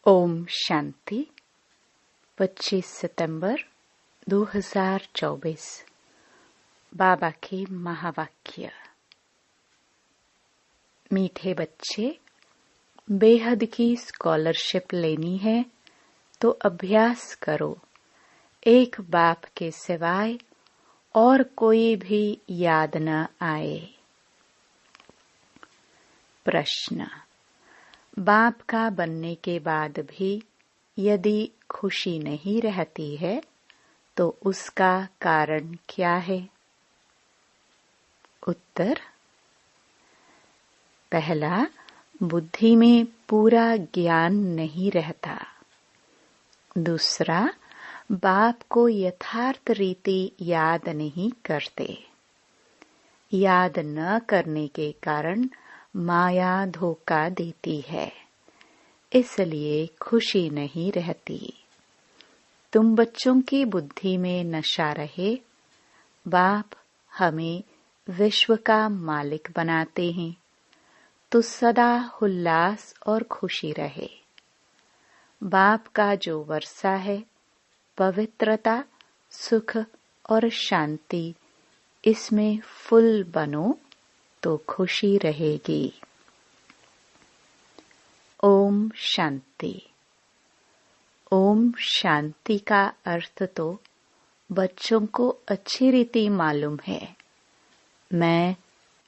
ओम शांति। 25 सितंबर 2024। बाबा के महावाक्य। मीठे बच्चे, बेहद की स्कॉलरशिप लेनी है तो अभ्यास करो। एक बाप के सिवाय और कोई भी याद न आए। प्रश्न। बाप का बनने के बाद भी यदि खुशी नहीं रहती है तो उसका कारण क्या है? उत्तर। पहला, बुद्धि में पूरा ज्ञान नहीं रहता। दूसरा, बाप को यथार्थ रीति याद नहीं करते। याद न करने के कारण माया धोखा देती है, इसलिए खुशी नहीं रहती। तुम बच्चों की बुद्धि में नशा रहे, बाप हमें विश्व का मालिक बनाते हैं, तो सदा उल्लास और खुशी रहे। बाप का जो वर्षा है, पवित्रता, सुख और शांति, इसमें फुल बनो तो खुशी रहेगी। ओम शांति। ओम शांति का अर्थ तो बच्चों को अच्छी रीति मालूम है। मैं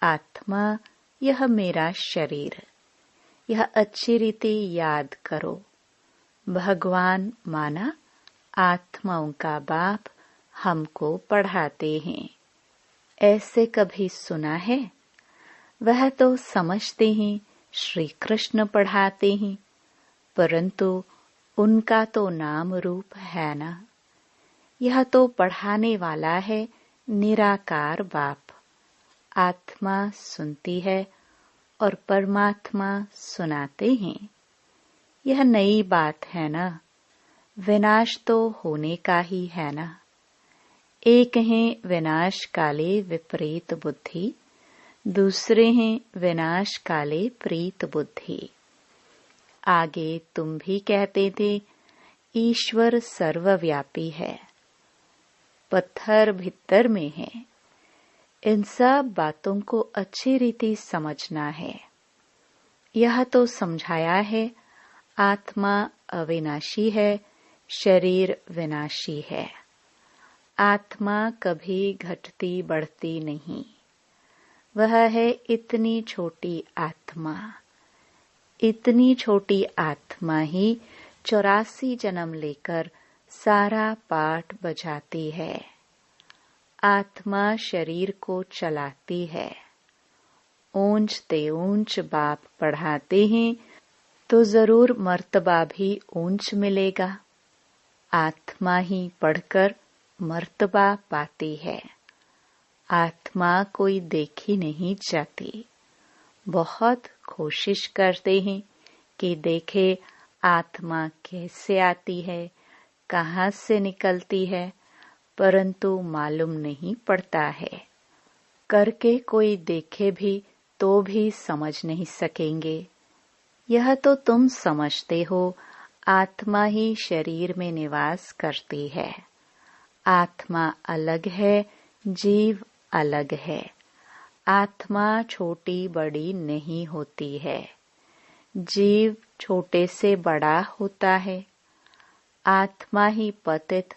आत्मा, यह मेरा शरीर, यह अच्छी रीति याद करो। भगवान माना आत्माओं का बाप हमको पढ़ाते हैं। ऐसे कभी सुना है? वह तो समझते हैं श्री कृष्ण पढ़ाते हैं, परंतु उनका तो नाम रूप है ना। यह तो पढ़ाने वाला है निराकार बाप। आत्मा सुनती है और परमात्मा सुनाते हैं। यह नई बात है ना। विनाश तो होने का ही है ना। एक है विनाश काले विपरीत बुद्धि, दूसरे हैं विनाश काले प्रीत बुद्धि। आगे तुम भी कहते थे ईश्वर सर्वव्यापी है, पत्थर भीतर में है। इन सब बातों को अच्छी रीति समझना है। यह तो समझाया है आत्मा अविनाशी है, शरीर विनाशी है। आत्मा कभी घटती बढ़ती नहीं। वह है इतनी छोटी आत्मा। इतनी छोटी आत्मा ही 84 जन्म लेकर सारा पाठ बजाती है। आत्मा शरीर को चलाती है। ऊंच ते ऊंच बाप पढ़ाते हैं तो जरूर मर्तबा भी ऊंच मिलेगा। आत्मा ही पढ़कर मर्तबा पाती है। आत्मा कोई देखी नहीं जाती। बहुत कोशिश करते हैं कि देखे आत्मा कैसे आती है, कहाँ से निकलती है, परंतु मालूम नहीं पड़ता है। करके कोई देखे भी तो भी समझ नहीं सकेंगे। यह तो तुम समझते हो आत्मा ही शरीर में निवास करती है। आत्मा अलग है, जीव अलग है। आत्मा छोटी बड़ी नहीं होती है। जीव छोटे से बड़ा होता है। आत्मा ही पतित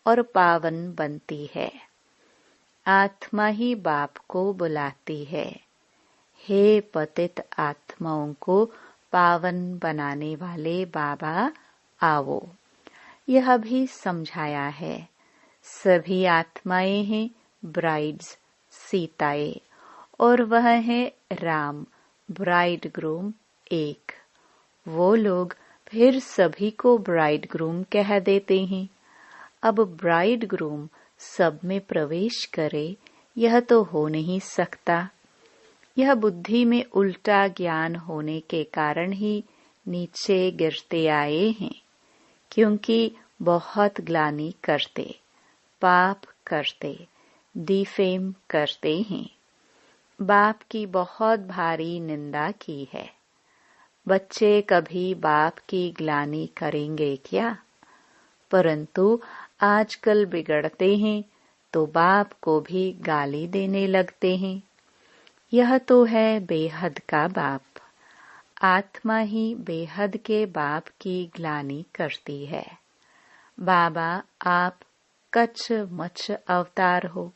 और पावन बनती है। आत्मा ही बाप को बुलाती है, हे पतित आत्माओं को पावन बनाने वाले बाबा आओ। यह भी समझाया है सभी आत्माएं हैं ब्राइड्स, सीताएं, और वह है राम, ब्राइड ग्रूम एक। वो लोग फिर सभी को ब्राइड ग्रूम कह देते हैं। अब ब्राइड ग्रूम सब में प्रवेश करे, यह तो हो नहीं सकता। यह बुद्धि में उल्टा ज्ञान होने के कारण ही नीचे गिरते आए हैं, क्योंकि बहुत ग्लानि करते, पाप करते, डिफेम करते हैं। बाप की बहुत भारी निंदा की है। बच्चे कभी बाप की ग्लानि करेंगे क्या? परंतु आजकल बिगड़ते हैं तो बाप को भी गाली देने लगते हैं। यह तो है बेहद का बाप। आत्मा ही बेहद के बाप की ग्लानि करती है। बाबा, आप कच्छ मच्छ अवतार हो।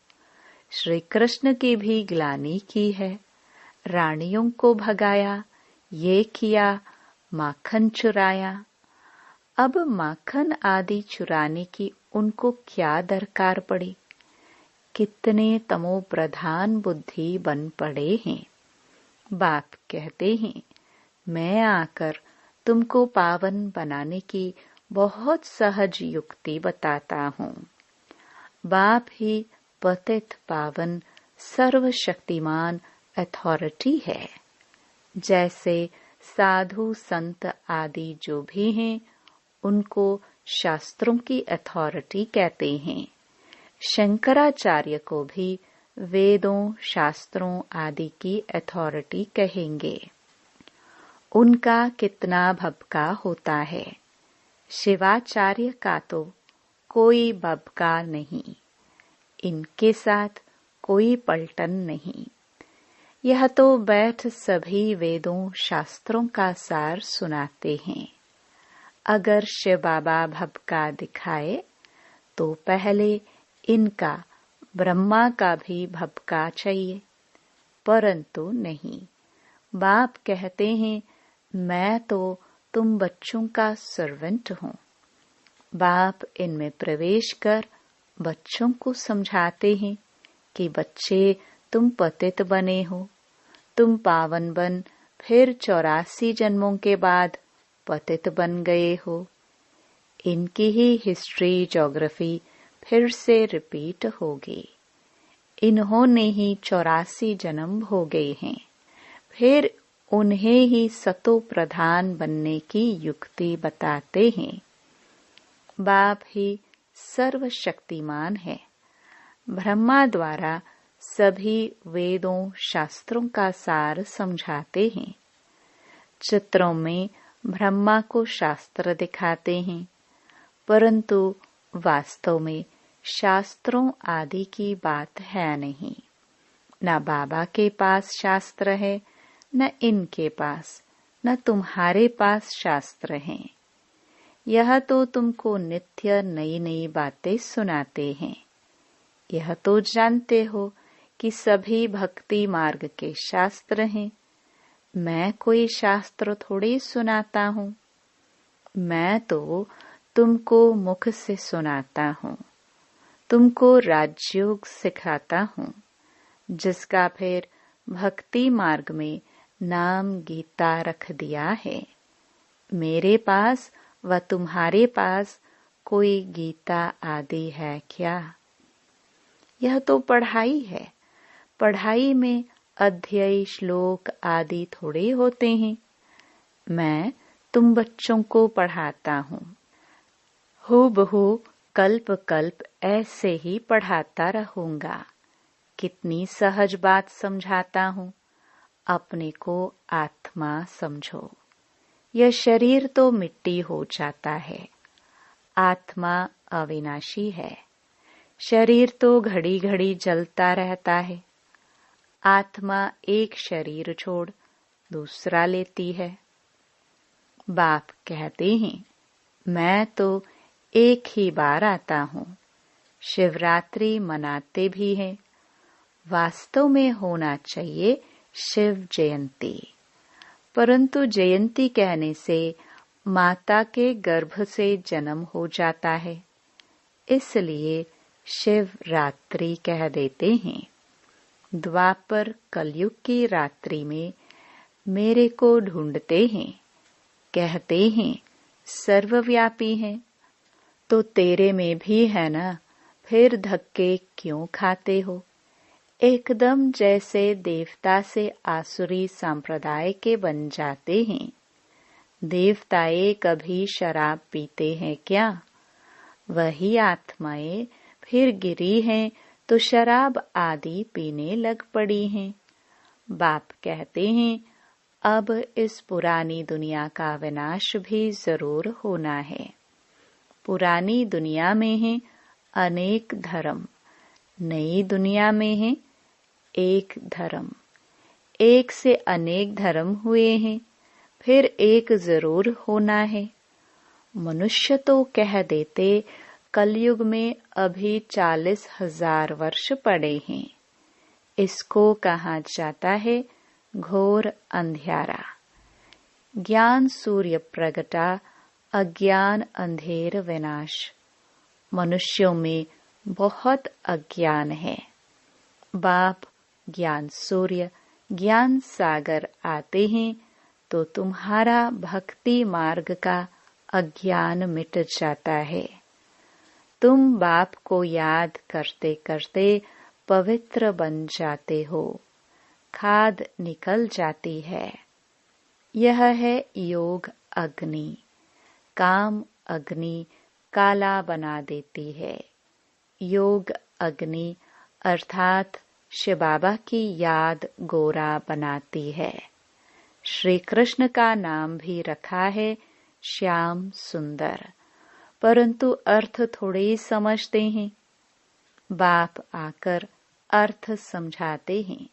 श्री कृष्ण की भी ग्लानि की है। रानियों को भगाया, ये किया, माखन चुराया। अब माखन आदि चुराने की उनको क्या दरकार पड़ी? कितने तमो प्रधान बुद्धि बन पड़े हैं। बाप कहते हैं, मैं आकर तुमको पावन बनाने की बहुत सहज युक्ति बताता हूँ। बाप ही पतित पावन सर्वशक्तिमान अथॉरिटी है। जैसे साधु संत आदि जो भी हैं, उनको शास्त्रों की अथॉरिटी कहते हैं। शंकराचार्य को भी वेदों शास्त्रों आदि की अथॉरिटी कहेंगे। उनका कितना भबका होता है। शिवाचार्य का तो कोई भबका नहीं। इनके साथ कोई पलटन नहीं। यह तो बैठ सभी वेदों शास्त्रों का सार सुनाते हैं। अगर शिव बाबा भबका दिखाए तो पहले इनका ब्रह्मा का भी भबका चाहिए, परंतु नहीं। बाप कहते हैं, मैं तो तुम बच्चों का सर्वेंट हूँ। बाप इनमें प्रवेश कर बच्चों को समझाते हैं कि बच्चे, तुम पतित बने हो, तुम पावन बन फिर 84 जन्मों के बाद पतित बन गए हो। इनकी ही हिस्ट्री ज्योग्राफी फिर से रिपीट होगी। इन्होंने ही 84 जन्म भोगे हैं। फिर उन्हें ही सतो प्रधान बनने की युक्ति बताते हैं। बाप ही सर्वशक्तिमान है। ब्रह्मा द्वारा सभी वेदों शास्त्रों का सार समझाते हैं। चित्रों में ब्रह्मा को शास्त्र दिखाते हैं, परंतु वास्तव में शास्त्रों आदि की बात है नहीं। न बाबा के पास शास्त्र है, न इनके पास, न तुम्हारे पास शास्त्र हैं। यह तो तुमको नित्य नई नई बातें सुनाते हैं। यह तो जानते हो कि सभी भक्ति मार्ग के शास्त्र हैं। मैं कोई शास्त्र थोड़ी सुनाता हूँ। मैं तो तुमको मुख से सुनाता हूँ। तुमको राजयोग सिखाता हूँ, जिसका फिर भक्ति मार्ग में नाम गीता रख दिया है। मेरे पास व तुम्हारे पास कोई गीता आदि है क्या? यह तो पढ़ाई है। पढ़ाई में अध्याय श्लोक आदि थोड़े होते हैं। मैं तुम बच्चों को पढ़ाता हूँ। हूबहू कल्प कल्प ऐसे ही पढ़ाता रहूंगा। कितनी सहज बात समझाता हूँ। अपने को आत्मा समझो। यह शरीर तो मिट्टी हो जाता है। आत्मा अविनाशी है। शरीर तो घड़ी घड़ी जलता रहता है। आत्मा एक शरीर छोड़ दूसरा लेती है। बाप कहते हैं, मैं तो एक ही बार आता हूँ। शिवरात्रि मनाते भी हैं। वास्तव में होना चाहिए शिव जयंती, परंतु जयंती कहने से माता के गर्भ से जन्म हो जाता है, इसलिए शिव रात्रि कह देते हैं। द्वापर कलयुग की रात्रि में मेरे को ढूंढते हैं, कहते हैं सर्वव्यापी हैं, तो तेरे में भी है ना, फिर धक्के क्यों खाते हो? एकदम जैसे देवता से आसुरी संप्रदाय के बन जाते हैं। देवताएं कभी शराब पीते हैं क्या? वही आत्माएं फिर गिरी हैं तो शराब आदि पीने लग पड़ी हैं। बाप कहते हैं, अब इस पुरानी दुनिया का विनाश भी जरूर होना है। पुरानी दुनिया में है अनेक धर्म, नई दुनिया में है एक धर्म। एक से अनेक धर्म हुए हैं, फिर एक जरूर होना है। मनुष्य तो कह देते कलयुग में अभी 40,000 वर्ष पड़े हैं। इसको कहा जाता है घोर अंधियारा। ज्ञान सूर्य प्रगटा, अज्ञान अंधेर विनाश। मनुष्यों में बहुत अज्ञान है। बाप ज्ञान सूर्य, ज्ञान सागर आते हैं तो तुम्हारा भक्ति मार्ग का अज्ञान मिट जाता है। तुम बाप को याद करते करते पवित्र बन जाते हो, खाद निकल जाती है। यह है योग अग्नि। काम अग्नि काला बना देती है। योग अग्नि अर्थात शिव बाबा की याद गोरा बनाती है। श्री कृष्ण का नाम भी रखा है श्याम सुंदर, परंतु अर्थ थोड़े ही समझते हैं। बाप आकर अर्थ समझाते हैं।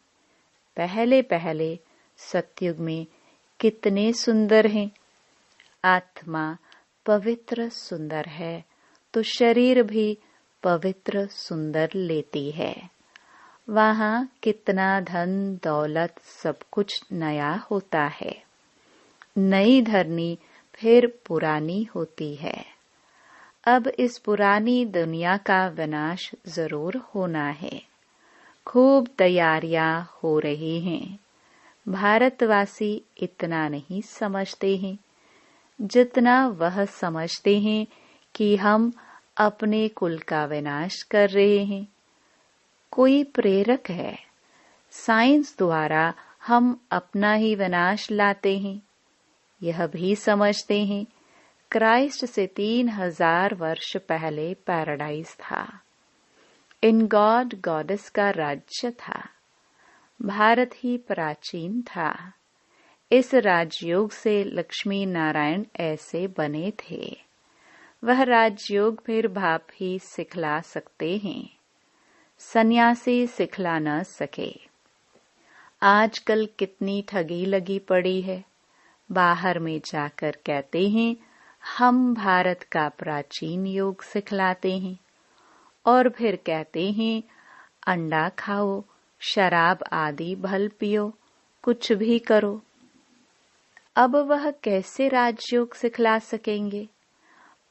पहले पहले सतयुग में कितने सुंदर हैं। आत्मा पवित्र सुंदर है तो शरीर भी पवित्र सुंदर लेती है। वहाँ कितना धन दौलत सब कुछ नया होता है। नई धरनी फिर पुरानी होती है। अब इस पुरानी दुनिया का विनाश जरूर होना है। खूब तैयारियां हो रही हैं। भारतवासी इतना नहीं समझते हैं जितना वह समझते हैं कि हम अपने कुल का विनाश कर रहे हैं। कोई प्रेरक है। साइंस द्वारा हम अपना ही विनाश लाते हैं। यह भी समझते हैं क्राइस्ट से 3000 वर्ष पहले पैराडाइज था। इन गॉड गॉडेस का राज्य था। भारत ही प्राचीन था। इस राजयोग से लक्ष्मी नारायण ऐसे बने थे। वह राजयोग फिर बाप ही सिखला सकते हैं। सन्यासी सिखला न सके। आजकल कितनी ठगी लगी पड़ी है। बाहर में जाकर कहते हैं हम भारत का प्राचीन योग सिखलाते हैं और फिर कहते हैं अंडा खाओ, शराब आदि भल पियो, कुछ भी करो। अब वह कैसे राजयोग सिखला सकेंगे?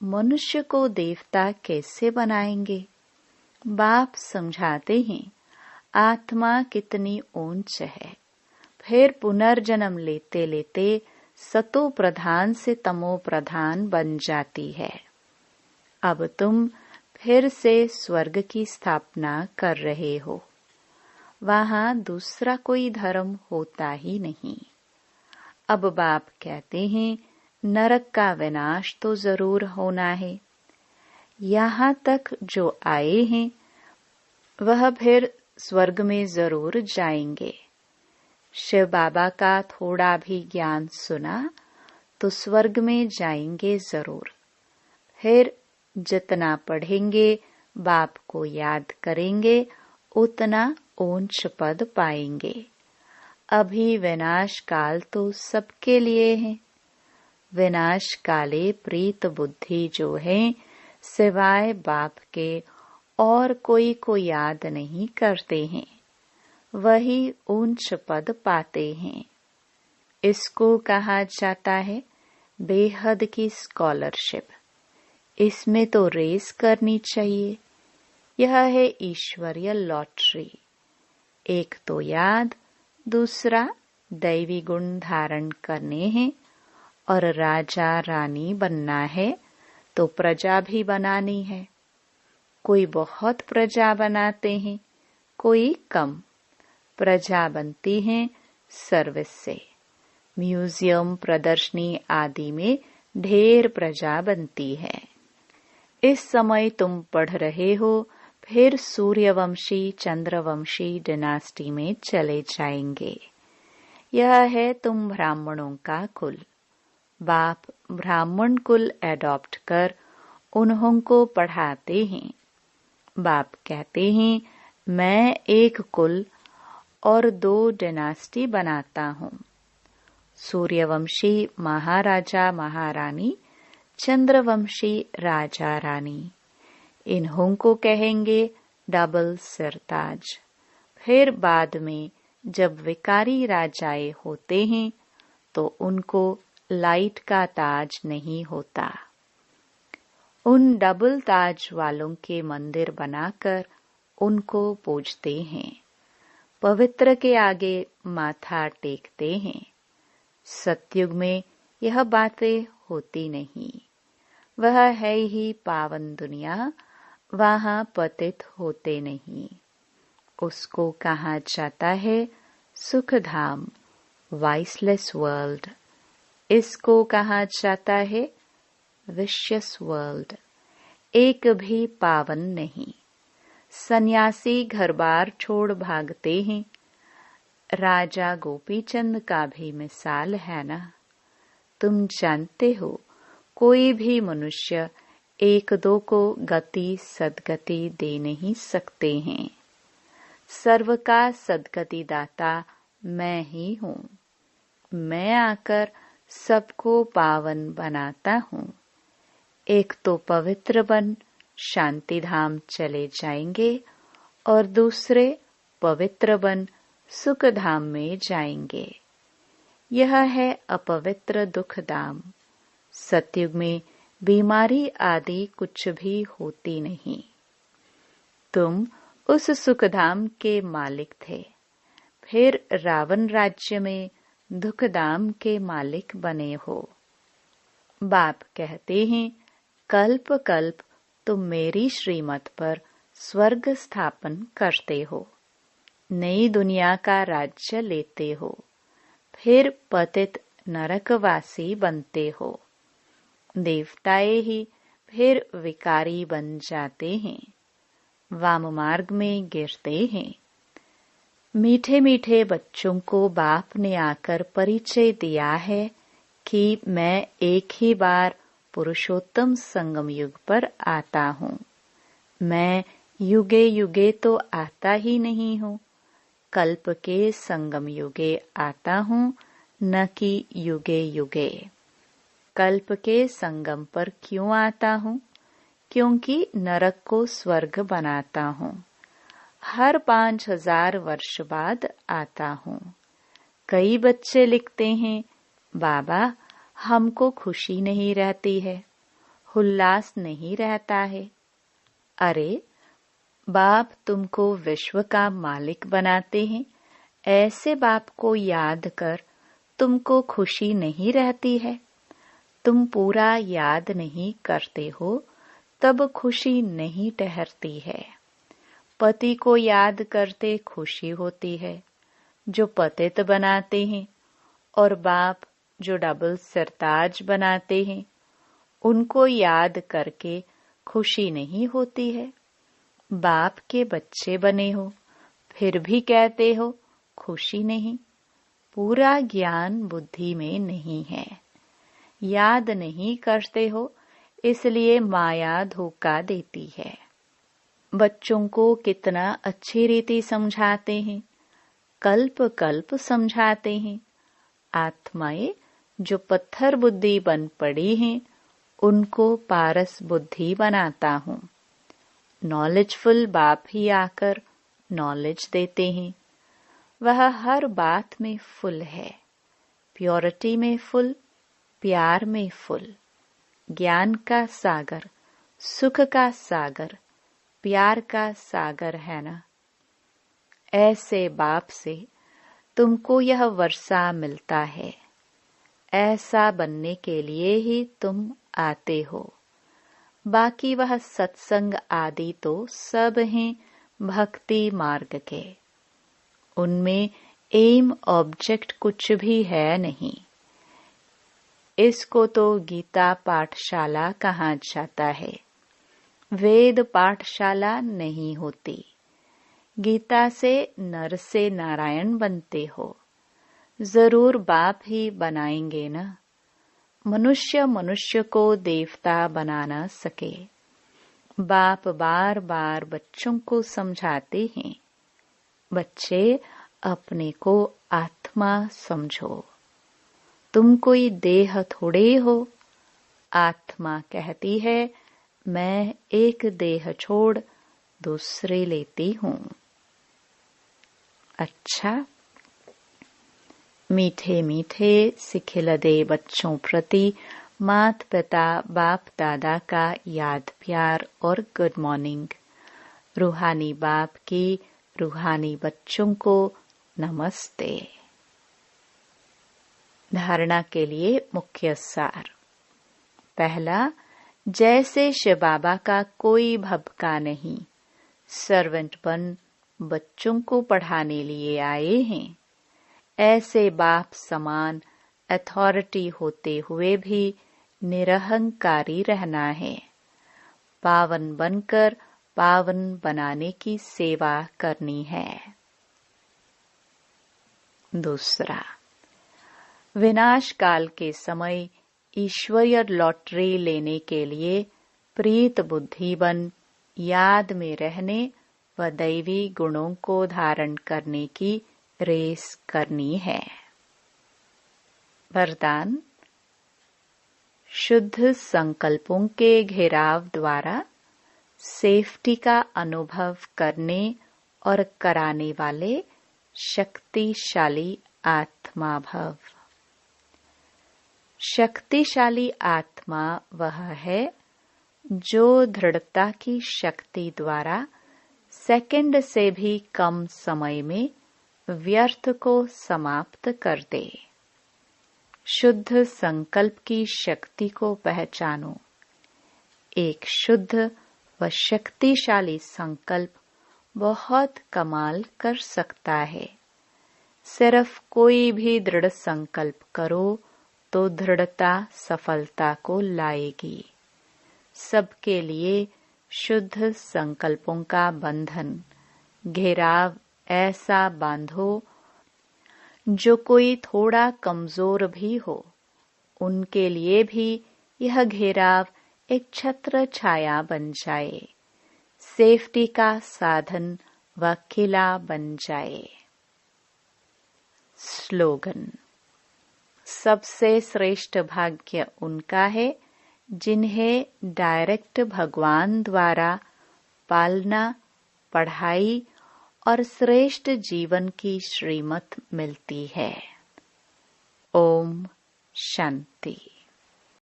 मनुष्य को देवता कैसे बनाएंगे? बाप समझाते हैं आत्मा कितनी ऊंच है। फिर पुनर्जन्म लेते लेते सतो प्रधान से तमो प्रधान बन जाती है। अब तुम फिर से स्वर्ग की स्थापना कर रहे हो। वहाँ दूसरा कोई धर्म होता ही नहीं। अब बाप कहते हैं नरक का विनाश तो जरूर होना है। यहाँ तक जो आए हैं वह फिर स्वर्ग में जरूर जाएंगे। शिव बाबा का थोड़ा भी ज्ञान सुना तो स्वर्ग में जाएंगे जरूर। फिर जितना पढ़ेंगे, बाप को याद करेंगे, उतना ऊंच पद पाएंगे। अभी विनाश काल तो सबके लिए है। विनाश काले प्रीत बुद्धि जो है सिवाय बाप के और कोई को याद नहीं करते हैं, वही ऊंच पद पाते हैं। इसको कहा जाता है बेहद की स्कॉलरशिप। इसमें तो रेस करनी चाहिए। यह है ईश्वरीय लॉटरी। एक तो याद, दूसरा दैवी गुण धारण करने हैं और राजा रानी बनना है तो प्रजा भी बनानी है। कोई बहुत प्रजा बनाते हैं, कोई कम। प्रजा बनती है सर्विस से। म्यूजियम, प्रदर्शनी आदि में ढेर प्रजा बनती है। इस समय तुम पढ़ रहे हो, फिर सूर्यवंशी चंद्रवंशी डिनास्टी में चले जाएंगे। यह है तुम ब्राह्मणों का कुल। बाप ब्राह्मण कुल एडॉप्ट कर उन्हों को पढ़ाते हैं। बाप कहते हैं मैं एक कुल और 2 डायनास्टी बनाता हूँ। सूर्यवंशी महाराजा महारानी, चंद्रवंशी राजा रानी। इन्हों को कहेंगे डबल सिरताज। फिर बाद में जब विकारी राजाए होते हैं तो उनको लाइट का ताज नहीं होता। उन डबल ताज वालों के मंदिर बनाकर उनको पूजते हैं, पवित्र के आगे माथा टेकते हैं। सतयुग में यह बातें होती नहीं। वह है ही पावन दुनिया, वहां पतित होते नहीं। उसको कहा जाता है सुख धाम, वाइसलेस वर्ल्ड। इसको कहा जाता है विशियस वर्ल्ड, एक भी पावन नहीं। सन्यासी घर बार छोड़ भागते हैं। राजा गोपीचंद का भी मिसाल है ना। तुम जानते हो कोई भी मनुष्य 1-2 को गति सदगति दे नहीं सकते हैं। सर्व का सदगति दाता मैं ही हूँ। मैं आकर सबको पावन बनाता हूँ। एक तो पवित्र बन शांति धाम चले जाएंगे और दूसरे पवित्र बन सुख धाम में जाएंगे। यह है अपवित्र दुख धाम। सतयुग में बीमारी आदि कुछ भी होती नहीं। तुम उस सुखधाम के मालिक थे, फिर रावण राज्य में दुखधाम के मालिक बने हो। बाप कहते हैं कल्प कल्प तुम मेरी श्रीमत पर स्वर्ग स्थापन करते हो, नई दुनिया का राज्य लेते हो, फिर पतित नरकवासी बनते हो। देवताए ही फिर विकारी बन जाते हैं, वाम मार्ग में गिरते हैं। मीठे मीठे बच्चों को बाप ने आकर परिचय दिया है कि मैं एक ही बार पुरुषोत्तम संगम युग पर आता हूँ। मैं युगे युगे तो आता ही नहीं हूँ, कल्प के संगम युगे आता हूँ, न कि युगे युगे। कल्प के संगम पर क्यों आता हूँ? क्योंकि नरक को स्वर्ग बनाता हूँ। हर 5000 वर्ष बाद आता हूँ। कई बच्चे लिखते हैं बाबा हमको खुशी नहीं रहती है, उल्लास नहीं रहता है। अरे बाप तुमको विश्व का मालिक बनाते हैं, ऐसे बाप को याद कर तुमको खुशी नहीं रहती है। तुम पूरा याद नहीं करते हो तब खुशी नहीं ठहरती है। पति को याद करते खुशी होती है, जो पतित बनाते हैं, और बाप जो डबल सरताज बनाते हैं उनको याद करके खुशी नहीं होती है। बाप के बच्चे बने हो फिर भी कहते हो खुशी नहीं। पूरा ज्ञान बुद्धि में नहीं है, याद नहीं करते हो, इसलिए माया धोखा देती है। बच्चों को कितना अच्छी रीति समझाते हैं, कल्प कल्प समझाते हैं। आत्माएं जो पत्थर बुद्धि बन पड़ी हैं उनको पारस बुद्धि बनाता हूँ। नॉलेजफुल बाप ही आकर नॉलेज देते हैं। वह हर बात में फुल है, प्योरिटी में फुल, प्यार में फुल, ज्ञान का सागर, सुख का सागर, प्यार का सागर है ना। ऐसे बाप से तुमको यह वर्षा मिलता है। ऐसा बनने के लिए ही तुम आते हो। बाकी वह सत्संग आदि तो सब हैं भक्ति मार्ग के, उनमें एम ऑब्जेक्ट कुछ भी है नहीं। इसको तो गीता पाठशाला कहा जाता है, वेद पाठशाला नहीं होती। गीता से नर से नारायण बनते हो, जरूर बाप ही बनाएंगे ना। मनुष्य मनुष्य को देवता बना न सके। बाप बार बार बच्चों को समझाते हैं, बच्चे अपने को आत्मा समझो, तुम कोई देह थोड़े हो। आत्मा कहती है मैं एक देह छोड़ दूसरे लेती हूँ। अच्छा, मीठे मीठे सिखिलदे बच्चों प्रति माता पिता बाप दादा का याद प्यार और गुड मॉर्निंग। रूहानी बाप की रूहानी बच्चों को नमस्ते। धारणा के लिए मुख्य सार। पहला, जैसे शिव बाबा का कोई भभका नहीं, सर्वेंट बन बच्चों को पढ़ाने लिए आए हैं। ऐसे बाप समान अथॉरिटी होते हुए भी निरहंकारी रहना है। पावन बनकर पावन बनाने की सेवा करनी है। दूसरा, विनाश काल के समय ईश्वरीय लॉटरी लेने के लिए प्रीत बुद्धि बन याद में रहने व दैवी गुणों को धारण करने की रेस करनी है। वरदान, शुद्ध संकल्पों के घेराव द्वारा सेफ्टी का अनुभव करने और कराने वाले शक्तिशाली आत्मा भव। शक्तिशाली आत्मा वह है जो दृढ़ता की शक्ति द्वारा सेकंड से भी कम समय में व्यर्थ को समाप्त कर दे। शुद्ध संकल्प की शक्ति को पहचानो। एक शुद्ध व शक्तिशाली संकल्प बहुत कमाल कर सकता है। सिर्फ कोई भी दृढ़ संकल्प करो तो दृढ़ता सफलता को लाएगी। सबके लिए शुद्ध संकल्पों का बंधन घेराव ऐसा बांधो जो कोई थोड़ा कमजोर भी हो, उनके लिए भी यह घेराव एक छत्र छाया बन जाए, सेफ्टी का साधन व किला बन जाए। स्लोगन, सबसे श्रेष्ठ भाग्य उनका है जिन्हें डायरेक्ट भगवान द्वारा पालना, पढ़ाई और श्रेष्ठ जीवन की श्रीमत मिलती है। ओम शांति।